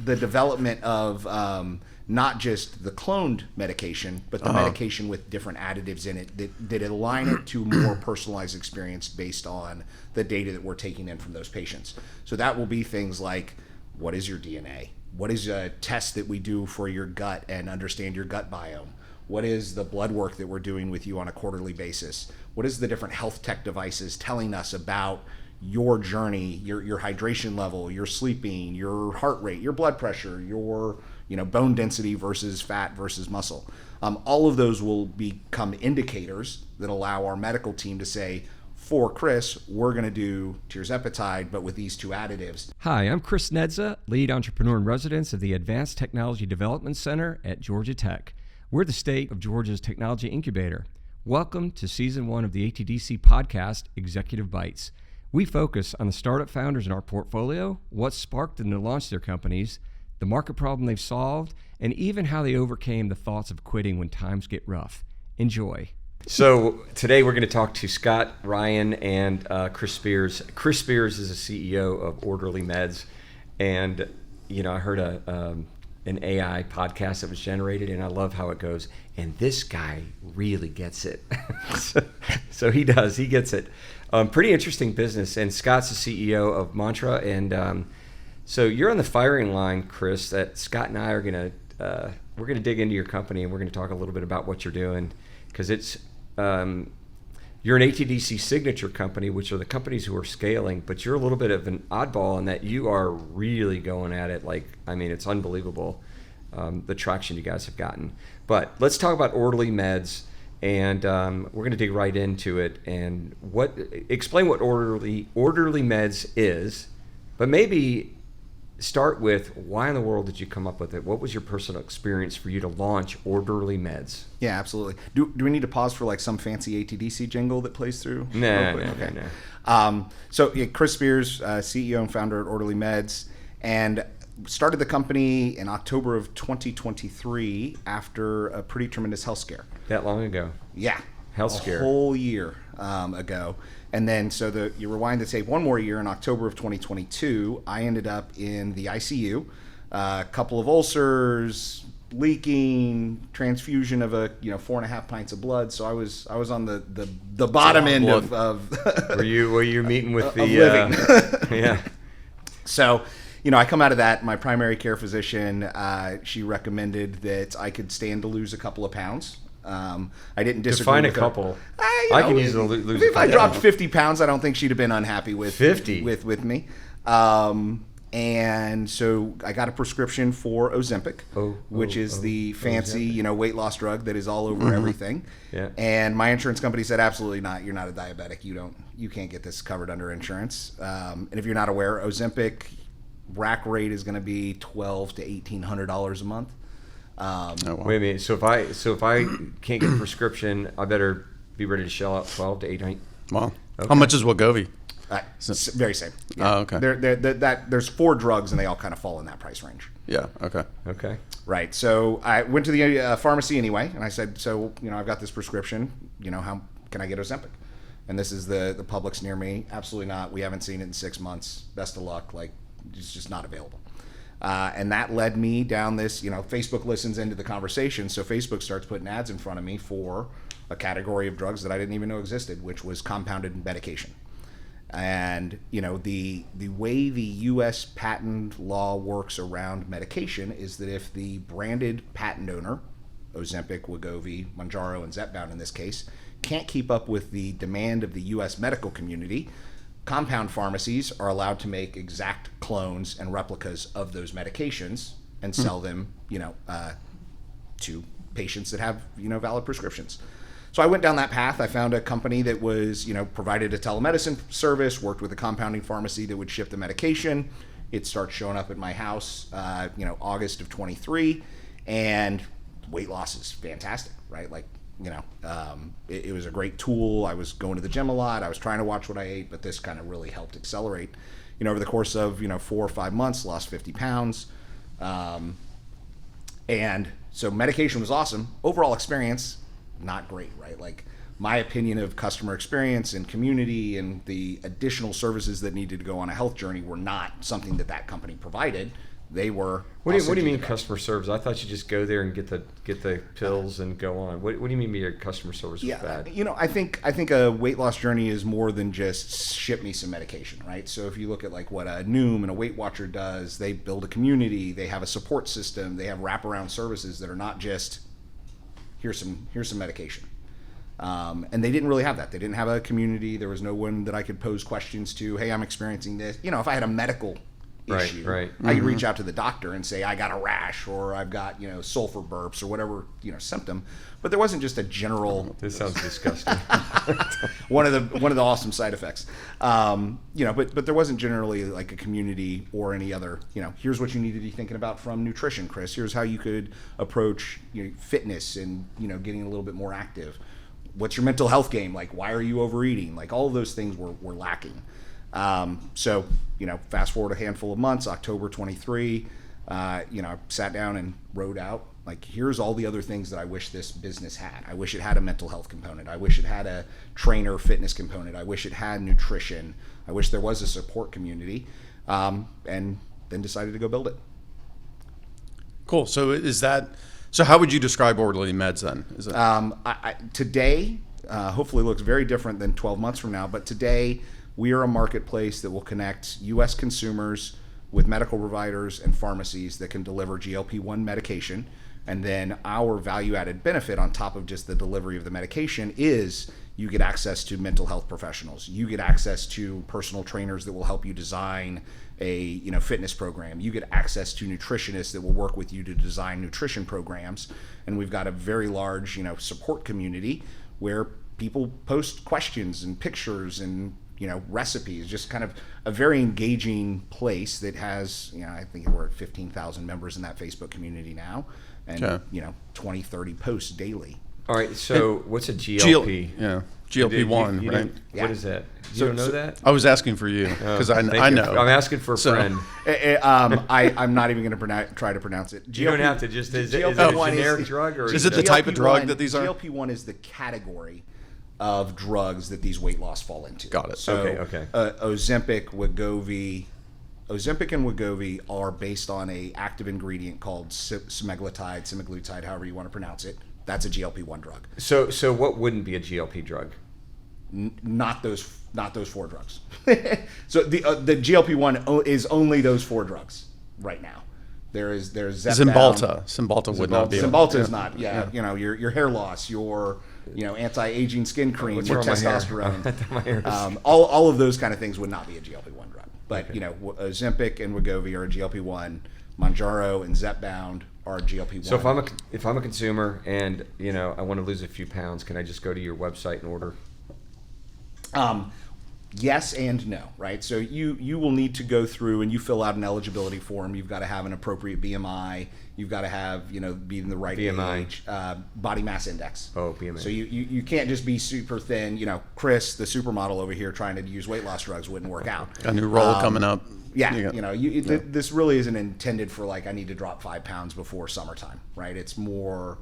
the development of not just the cloned medication, but the medication with different additives in it that align it to more personalized experience based on the data that we're taking in from those patients. So that will be things like, what is your DNA? What is a test that we do for your gut and understand your gut biome? What is the blood work that we're doing with you on a quarterly basis? What is the different health tech devices telling us about your journey, your hydration level, your sleeping, your heart rate, your blood pressure, your bone density versus fat versus muscle? All of those will become indicators that allow our medical team to say, for Chris, we're going to do tirzepatide, but with these two additives. Hi, I'm Chris Nedza, lead entrepreneur in residence of the Advanced Technology Development Center at Georgia Tech. We're the state of Georgia's technology incubator. Welcome to Season 1 of the ATDC podcast, Executive Bytes. We focus on the startup founders in our portfolio, what sparked them to launch their companies, the market problem they've solved, and even how they overcame the thoughts of quitting when times get rough. Enjoy. So today we're going to talk to Scott Ryan and Chris Spears. Chris Spears is the CEO of Orderly Meds, and I heard an AI podcast that was generated, and I love how it goes. And this guy really gets it. So he does. He gets it. Pretty interesting business. And Scott's the CEO of Mantra, and so you're on the firing line, Chris. That Scott and I are going to we're going to dig into your company, and we're going to talk a little bit about what you're doing, because it's you're an ATDC signature company, which are the companies who are scaling, but you're a little bit of an oddball in that you are really going at it. It's unbelievable, the traction you guys have gotten. But let's talk about Orderly Meds, and we're going to dig right into it. And explain what Orderly Meds is, but maybe start with, why in the world did you come up with it? What was your personal experience for you to launch Orderly Meds? Yeah, absolutely. Do we need to pause for some fancy ATDC jingle that plays through? No. Chris Spears, CEO and founder at Orderly Meds, and started the company in October of 2023 after a pretty tremendous health scare. That long ago? Yeah. Health scare. A whole year ago. And then you rewind to say one more year, in October of 2022, I ended up in the ICU, a couple of ulcers, leaking, transfusion of 4.5 pints of blood. So I was on the bottom end of were you meeting with the living. Yeah. So I come out of that. My primary care physician, she recommended that I could stand to lose a couple of pounds. I didn't disagree. Define with a couple. I can easily lose. If I dropped 50 pounds, I don't think she'd have been unhappy with 50 with me. And so I got a prescription for Ozempic, which is the fancy weight loss drug that is all over everything. Yeah. And my insurance company said, absolutely not. You're not a diabetic. You can't get this covered under insurance. And if you're not aware, Ozempic rack rate is going to be $1,200 to $1,800 a month. Wait a minute. So if I can't get a prescription, I better be ready to shell out $1,200 to $1,800. Wow. Okay. How much is Wegovy? Very same. Yeah. Oh, okay. There's 4 drugs, and they all kind of fall in that price range. Yeah. Okay. Right. So I went to the pharmacy anyway, and I said, I've got this prescription. How can I get Ozempic? And this is the Publix near me. Absolutely not. We haven't seen it in 6 months. Best of luck. It's just not available. And that led me down this, Facebook listens into the conversation. So Facebook starts putting ads in front of me for a category of drugs that I didn't even know existed, which was compounded medication. And, the way the U.S. patent law works around medication is that if the branded patent owner, Ozempic, Wegovy, Mounjaro, and Zepbound in this case, can't keep up with the demand of the U.S. medical community, compound pharmacies are allowed to make exact clones and replicas of those medications and sell them, to patients that have, valid prescriptions. So I went down that path. I found a company that was, provided a telemedicine service, worked with a compounding pharmacy that would ship the medication. It starts showing up at my house, August of 23, and weight loss is fantastic, right? It was a great tool. I was going to the gym a lot. I was trying to watch what I ate, but this kind of really helped accelerate. Over the course of 4 or 5 months, lost 50 pounds. And so medication was awesome. Overall experience, not great, right? My opinion of customer experience and community and the additional services that needed to go on a health journey were not something that company provided. they were. What do you mean customer service? I thought you just go there and get the pills and go on. What do you mean by your customer service was bad? I think a weight loss journey is more than just ship me some medication, right? So if you look at like what a Noom and a Weight Watcher does, they build a community, they have a support system, they have wraparound services that are not just here's some medication. And they didn't really have that. They didn't have a community. There was no one that I could pose questions to. Hey, I'm experiencing this. If I had a medical issue, right. I could reach out to the doctor and say I got a rash or I've got sulfur burps or whatever symptom. But there wasn't just a general. This sounds disgusting. one of the awesome side effects. But there wasn't generally like a community or any other. Here's what you need to be thinking about from nutrition, Chris. Here's how you could approach fitness and getting a little bit more active. What's your mental health game? Like, why are you overeating? Like, all of those things were lacking. So, fast forward a handful of months, October 23, I sat down and wrote out, like, here's all the other things that I wish this business had. I wish it had a mental health component. I wish it had a trainer fitness component. I wish it had nutrition. I wish there was a support community, and then decided to go build it. Cool. So how would you describe Orderly Meds then? Is it... Today, hopefully looks very different than 12 months from now, but today we are a marketplace that will connect U.S. consumers with medical providers and pharmacies that can deliver GLP-1 medication. And then our value-added benefit on top of just the delivery of the medication is you get access to mental health professionals. You get access to personal trainers that will help you design a fitness program. You get access to nutritionists that will work with you to design nutrition programs. And we've got a very large support community where people post questions and pictures and recipes, just kind of a very engaging place that has, I think we're at 15,000 members in that Facebook community now, and 20, 30 posts daily. All right, so what's a GLP? GLP-1, right? What is that? You don't know that? I was asking for you because I know. I'm asking for a friend. I'm not even going to try to pronounce it. You don't have to. Just is it a generic drug or is it the type of drug that these are? GLP-1 is the category of drugs that these weight loss fall into. Got it. So, okay. Ozempic and Wegovy are based on a active ingredient called semaglutide, however you want to pronounce it. That's a GLP-1 drug. So what wouldn't be a GLP drug? Not those 4 drugs. So the GLP-1 is only those 4 drugs right now. There's Zymbalta. Zymbalta would not be. Zymbalta is not. Yeah. Your hair loss, your anti-aging skin cream with testosterone. All of those kind of things would not be a GLP-1 drug. But Ozempic and Wegovy are a GLP-1. Manjaro and Zepbound are GLP-1. So if I'm a consumer and I want to lose a few pounds, can I just go to your website and order? Yes and no, right? So you will need to go through and you fill out an eligibility form. You've got to have an appropriate BMI. You've got to have, be in the right BMI. age, body mass index. Oh, BMI. So you can't just be super thin. Chris, the supermodel over here trying to use weight loss drugs wouldn't work out. A new role coming up. Yeah, this really isn't intended for like I need to drop 5 pounds before summertime, right? It's more,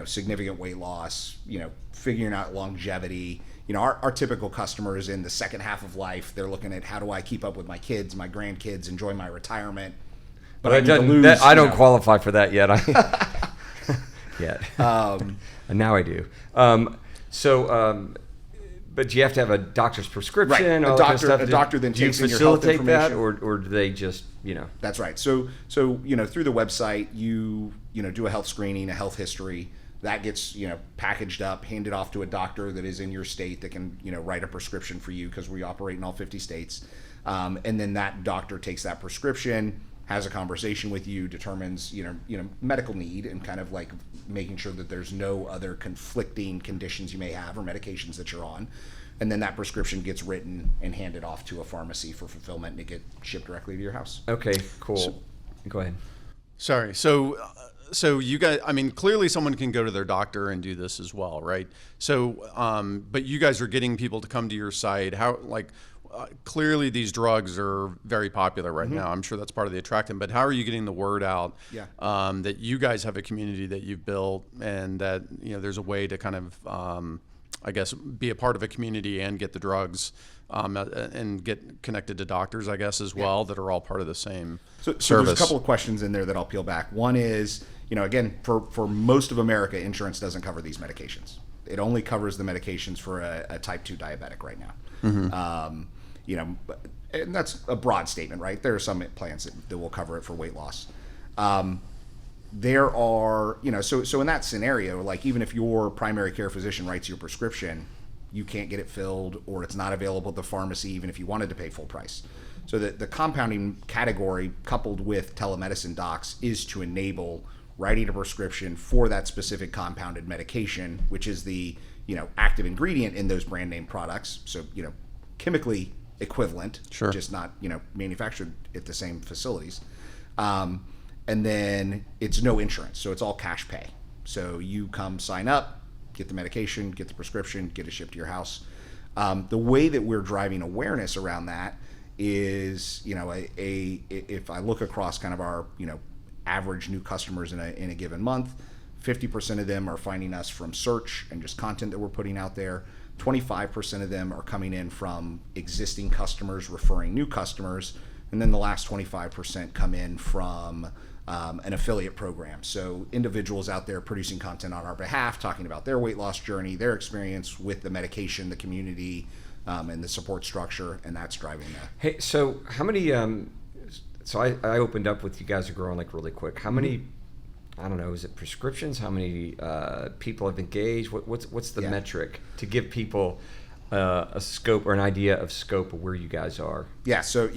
significant weight loss, figuring out longevity. Our typical customer is in the second half of life. They're looking at how do I keep up with my kids, my grandkids, enjoy my retirement. But I don't qualify for that yet. Yet. And now I do. But you have to have a doctor's prescription. Right. A doctor then takes in your health information. Do you facilitate that, or do they just, That's right. So through the website, you do a health screening, a health history. That gets packaged up, handed off to a doctor that is in your state that can write a prescription for you because we operate in all 50 states. And then that doctor takes that prescription, has a conversation with you, determines medical need and kind of like making sure that there's no other conflicting conditions you may have or medications that you're on. And then that prescription gets written and handed off to a pharmacy for fulfillment and it gets shipped directly to your house. Okay, cool. Go ahead. Sorry. So you guys, clearly someone can go to their doctor and do this as well, right? So, but you guys are getting people to come to your site. Clearly these drugs are very popular right now. I'm sure that's part of the attraction, but how are you getting the word out that you guys have a community that you've built and that, there's a way to kind of I guess, be a part of a community and get the drugs and get connected to doctors, I guess, as well, that are all part of the same So service. there's a couple of questions in there that I'll peel back. One is, again, for most of America, insurance doesn't cover these medications. It only covers the medications for a type 2 diabetic right now. And that's a broad statement, right? There are some plans that will cover it for weight loss. There are, so in that scenario, like even if your primary care physician writes you a prescription, you can't get it filled or it's not available at the pharmacy even if you wanted to pay full price. So the compounding category coupled with telemedicine docs is to enable writing a prescription for that specific compounded medication, which is the, active ingredient in those brand name products. So, chemically equivalent, Sure. just not, manufactured at the same facilities. And then it's no insurance. So it's all cash pay. So you come sign up, get the medication, get the prescription, get it shipped to your house. The way that we're driving awareness around that is, if I look across kind of our, average new customers in a given month, 50% of them are finding us from search and just content that we're putting out there. 25% of them are coming in from existing customers referring new customers. And then the last 25% come in from an affiliate program. So individuals out there producing content on our behalf, talking about their weight loss journey, their experience with the medication, the community, and the support structure, and that's driving that. Hey, so how many? So I opened up with you guys are growing like really quick. How many? I don't know. Is it prescriptions? How many people have engaged? What's the metric to give people a scope or an idea of scope of where you guys are? Yeah. So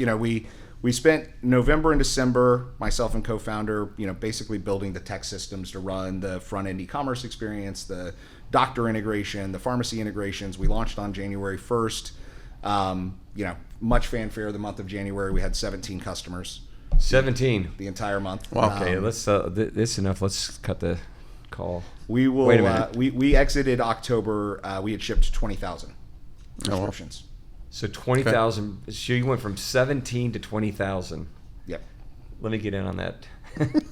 we spent November and December, myself and co-founder, basically building the tech systems to run the front end e-commerce experience, the doctor integration, the pharmacy integrations. We launched on January 1st. Much fanfare the month of January. We had 17 customers. 17. The entire month. Wow. Okay, let's this enough. Let's cut the call. We will. Wait a minute. We exited October. We had shipped 20,000 prescriptions. So 20,000. Okay. So you went from 17 to 20,000. Yep. Let me get in on that.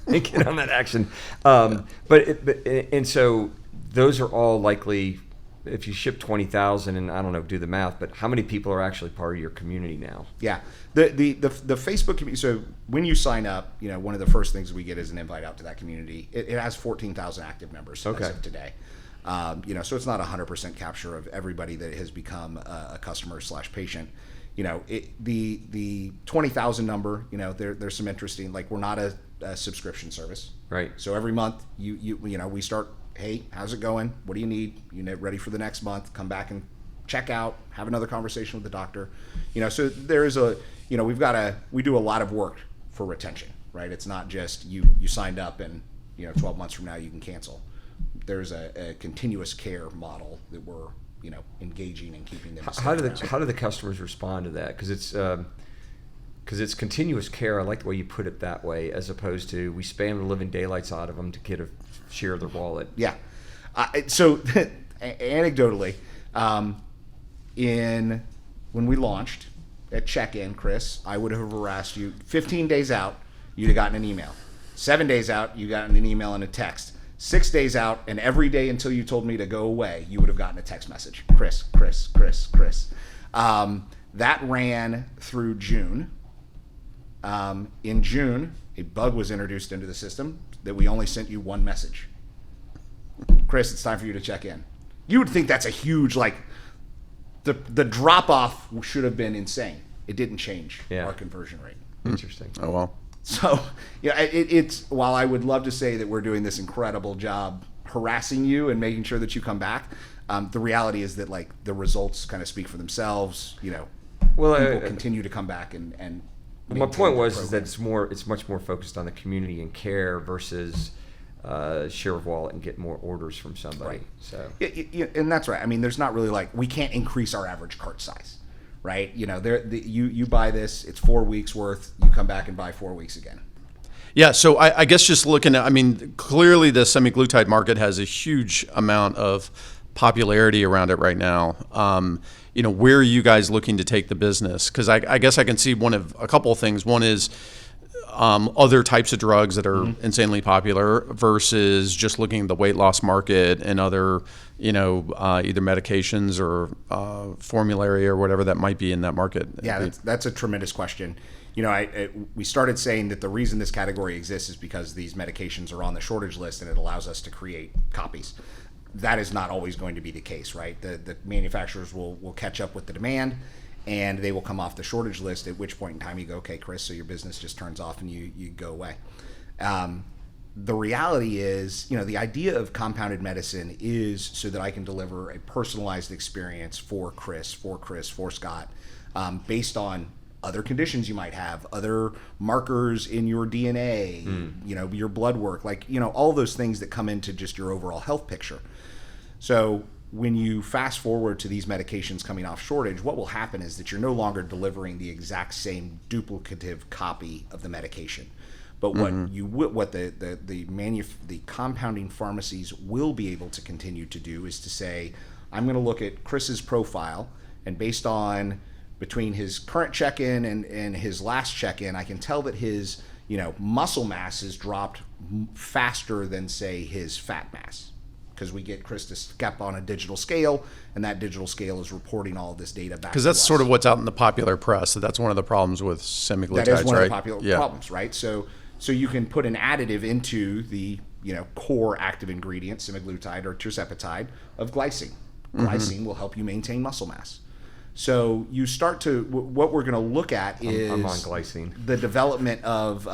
Get on that action. And so those are all likely. If you ship 20,000, and I don't know, do the math, but how many people are actually part of your community now? Yeah, the Facebook community. So when you sign up, one of the first things we get is an invite out to that community. It has 14,000 active members as of today. So it's not 100% capture of everybody that has become a customer / patient. The 20,000 number. There's some interesting. Like we're not a subscription service, right? So every month we start. Hey, how's it going? What do you need? Ready for the next month? Come back and check out. Have another conversation with the doctor. So there is we do a lot of work for retention, right? It's not just you signed up and 12 months from now you can cancel. There's a continuous care model that we're engaging and keeping them. How do the customers respond to that? Because it's continuous care. I like the way you put it that way, as opposed to we spam the living daylights out of them to get a share of their wallet. Yeah. So anecdotally, when we launched at check-in, Chris, I would have harassed you 15 days out, you'd have gotten an email. 7 days out, you got an email and a text. 6 days out, and every day until you told me to go away, you would have gotten a text message. Chris. That ran through June. In June, a bug was introduced into the system that we only sent you one message. Chris, it's time for you to check in. You would think that's a huge, the drop-off should have been insane. It didn't change our conversion rate. Interesting. Oh, well. So, it's while I would love to say that we're doing this incredible job harassing you and making sure that you come back, the reality is that, the results kind of speak for themselves. People continue to come back and my point was that it's much more focused on the community and care versus share of wallet and get more orders from somebody. Right. So and that's right. I mean, there's not really we can't increase our average cart size, right? You buy this, it's 4 weeks worth. You come back and buy 4 weeks again. Yeah. So I guess just looking at, clearly the semaglutide market has a huge amount of popularity around it right now. Where are you guys looking to take the business? Because I guess I can see a couple of things. One is other types of drugs that are insanely popular versus just looking at the weight loss market and other, either medications or formulary or whatever that might be in that market? Yeah, that's a tremendous question. We started saying that the reason this category exists is because these medications are on the shortage list and it allows us to create copies. That is not always going to be the case, right? The manufacturers will catch up with the demand and they will come off the shortage list, at which point in time you go, okay, Chris, so your business just turns off and you go away. The reality is, the idea of compounded medicine is so that I can deliver a personalized experience for Chris, for Scott, based on other conditions you might have, other markers in your DNA, your blood work, all those things that come into just your overall health picture. So when you fast forward to these medications coming off shortage, what will happen is that you're no longer delivering the exact same duplicative copy of the medication. But what the compounding pharmacies will be able to continue to do is to say, I'm going to look at Chris's profile, and based on between his current check-in and his last check-in, I can tell that his muscle mass has dropped faster than, say, his fat mass, because we get Chris to step on a digital scale, and that digital scale is reporting all of this data back. Because that's sort of what's out in the popular press. So that's one of the problems with semaglutides, that is one right? of the popular problems, right? So you can put an additive into the core active ingredient, semaglutide or tirzepatide, of glycine. Glycine will help you maintain muscle mass. So you start to, what we're going to look at is I'm on glycine. The development of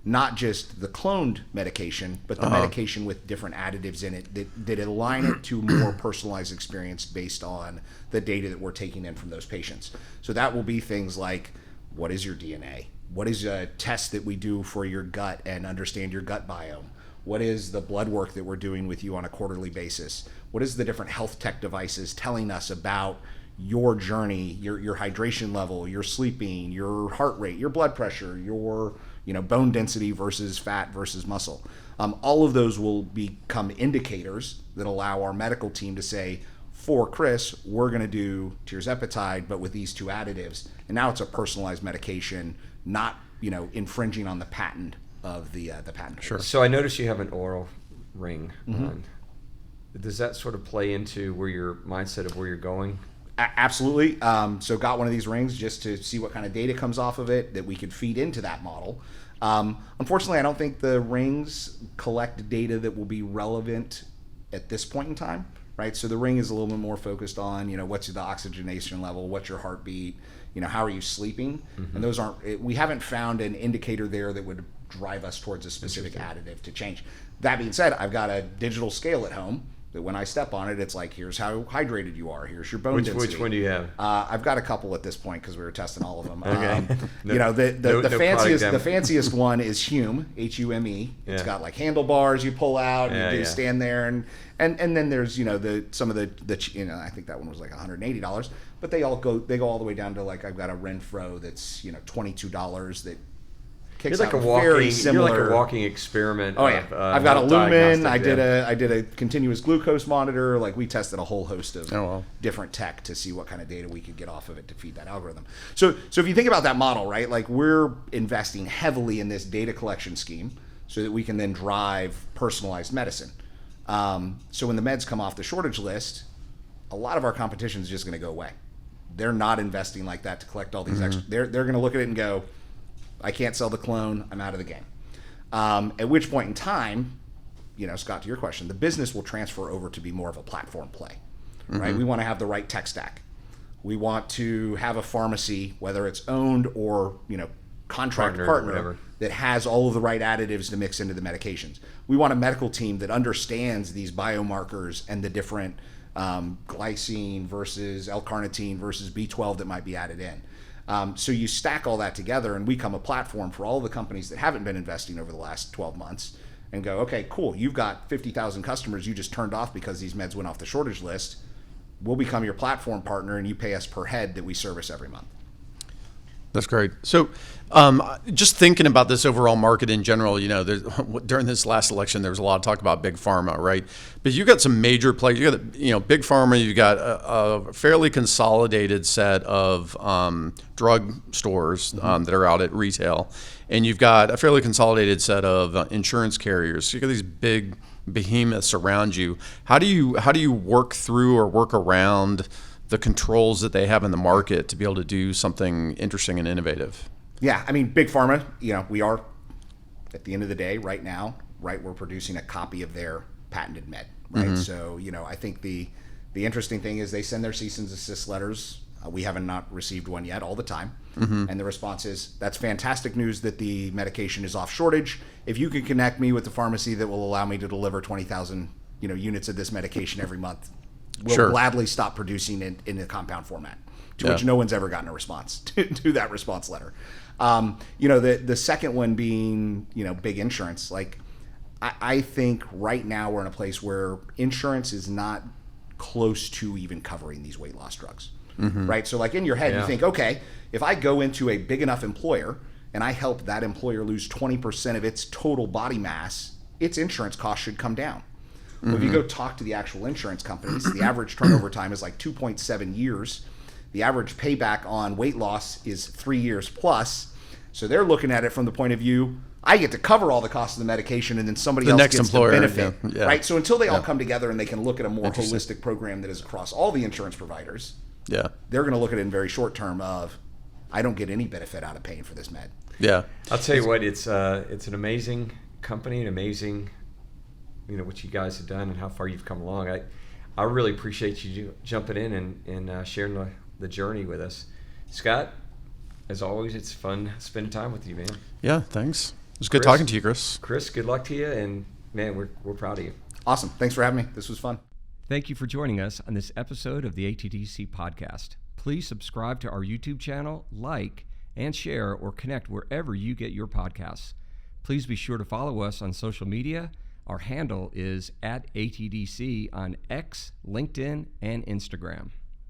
not just the cloned medication, but the medication with different additives in it that align it to more personalized experience based on the data that we're taking in from those patients. So that will be things like, what is your DNA? What is a test that we do for your gut and understand your gut biome? What is the blood work that we're doing with you on a quarterly basis? What is the different health tech devices telling us about your journey, your hydration level, your sleeping, your heart rate, your blood pressure, your bone density versus fat versus muscle? All of those will become indicators that allow our medical team to say, for Chris, we're going to do tirzepatide, but with these two additives. And now it's a personalized medication, not infringing on the patent of the patent. Sure. So I noticed you have an oral ring on. Does that sort of play into where your mindset of where you're going? Absolutely. So got one of these rings just to see what kind of data comes off of it that we could feed into that model. Unfortunately, I don't think the rings collect data that will be relevant at this point in time, right? So the ring is a little bit more focused on, what's the oxygenation level, what's your heartbeat, how are you sleeping? And those we haven't found an indicator there that would drive us towards a specific additive to change. That being said, I've got a digital scale at home that when I step on it, it's like, here's how hydrated you are. Here's your bone density. Which one do you have? I've got a couple at this point because we were testing all of them. Okay. The fanciest one is Hume, Hume. It's got like handlebars you pull out, you stand there, and then there's some of the I think that one was like $180, but they go all the way down to like, I've got a Renfro that's $22 that kicks out very similar. You're like a walking experiment. Oh yeah, I've got a Lumen. I did a continuous glucose monitor. Like, we tested a whole host of different tech to see what kind of data we could get off of it to feed that algorithm. So if you think about that model, right? Like, we're investing heavily in this data collection scheme so that we can then drive personalized medicine. So when the meds come off the shortage list, a lot of our competition is just going to go away. They're not investing like that to collect all these extra. They're going to look at it and go, I can't sell the clone, I'm out of the game. At which point in time, Scott, to your question, the business will transfer over to be more of a platform play, right? We want to have the right tech stack. We want to have a pharmacy, whether it's owned or, contract partner that has all of the right additives to mix into the medications. We want a medical team that understands these biomarkers and the different glycine versus L-carnitine versus B12 that might be added in. So you stack all that together and we become a platform for all the companies that haven't been investing over the last 12 months and go, okay, cool, you've got 50,000 customers you just turned off because these meds went off the shortage list. We'll become your platform partner and you pay us per head that we service every month. That's great. So, just thinking about this overall market in general, during this last election, there was a lot of talk about big pharma, right? But you got some major players. You got, big pharma. You got a fairly consolidated set of drug stores that are out at retail, and you've got a fairly consolidated set of insurance carriers. So you got these big behemoths around you. How do you work through or work around the controls that they have in the market to be able to do something interesting and innovative? Yeah, I mean, big pharma, we are, at the end of the day, right now, right, we're producing a copy of their patented med, right? So, I think the interesting thing is they send their cease and desist letters. We haven't not received one yet all the time. And the response is, that's fantastic news that the medication is off shortage. If you can connect me with the pharmacy that will allow me to deliver 20,000, units of this medication every month, we'll gladly stop producing it in a compound format, to which no one's ever gotten a response to that response letter. The second one being, big insurance. Like, I think right now we're in a place where insurance is not close to even covering these weight loss drugs, right? So like in your head, you think, okay, if I go into a big enough employer and I help that employer lose 20% of its total body mass, its insurance cost should come down. Well, if you go talk to the actual insurance companies, the average turnover time is like 2.7 years. The average payback on weight loss is 3 years plus. So they're looking at it from the point of view, I get to cover all the costs of the medication and then somebody else gets the benefit. Right? So until they all come together and they can look at a more holistic program that is across all the insurance providers, they're going to look at it in very short term of, I don't get any benefit out of paying for this med. Yeah. I'll tell you what, it's an amazing company, an amazing what you guys have done and how far you've come along. I really appreciate you jumping in and sharing the journey with us. Scott, as always, it's fun spending time with you, man. Yeah, thanks. It was good talking to you, Chris. Chris, good luck to you, and man, we're proud of you. Awesome. Thanks for having me. This was fun. Thank you for joining us on this episode of the ATDC podcast. Please subscribe to our YouTube channel, like, and share or connect wherever you get your podcasts. Please be sure to follow us on social media. Our handle is @ATDC on X, LinkedIn, and Instagram.